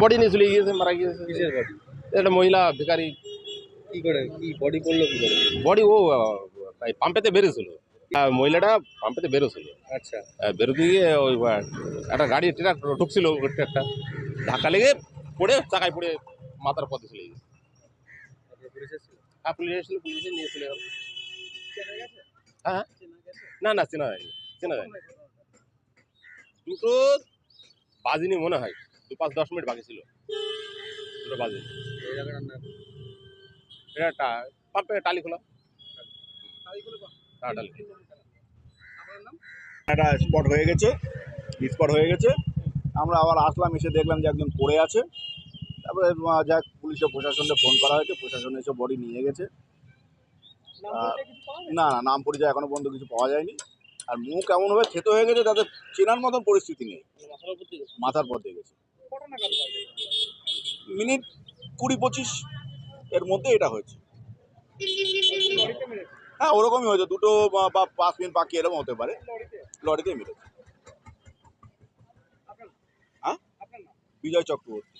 Body নিয়ে চলে গিয়েছে, মারা গিয়েছে। কিসের বডি? একটা মহিলা ভিখারি। কি করে, কি বডি করলো কি করে? বডি ও পাম্পেতে বেরোছিল, মহিলাটা পাম্পেতে বেরোছিল। আচ্ছা, বেরোতে গিয়ে ওই একটা গাড়ি ট্রাক ঢুকছিল, ট্রাকটা ধাক্কা লেগে পড়ে চাকায় পড়ে মাথার পথে চলে গেছে। পুলিশ এসেছিল? হ্যাঁ, পুলিশ এসেছিল, পুলিশে নিয়ে চলে গেল। হ্যাঁ, না না, চেনা যায়নি, চেনা যায়নি। দুটো বাজিনি মনে হয়, 5-10 মিনিট বাকি ছিল, দুটো বাজিনি। এই জায়গাটার নাম? এটা পাম্পে টালি খোলা। হ্যাঁ, টালি। একটা স্পট হয়ে গেছে, আমরা আবার আসলাম, এসে দেখলাম যে একজন পড়ে আছে। তারপরে যাক পুলিশে প্রশাসনকে ফোন করা হয়েছে, প্রশাসন এসে বডি নিয়ে গেছে। না না, নাম পরিচয় এখনো পর্যন্ত কিছু পাওয়া যায়নি। আর মুখ এমনভাবে ক্ষেত হয়ে গেছে, তাদের চেনার মতন পরিস্থিতি নেই, মাথার পর দিয়ে গেছে। মিনিট 20-25 এর মধ্যে এটা হয়েছে। হ্যাঁ, ওরকমই হয়েছে, 2 বা 5 মিনিট বাকি এরকম হতে পারে, লরিতেই মেরেছে। হ্যাঁ, বিজয় চক্রবর্তী।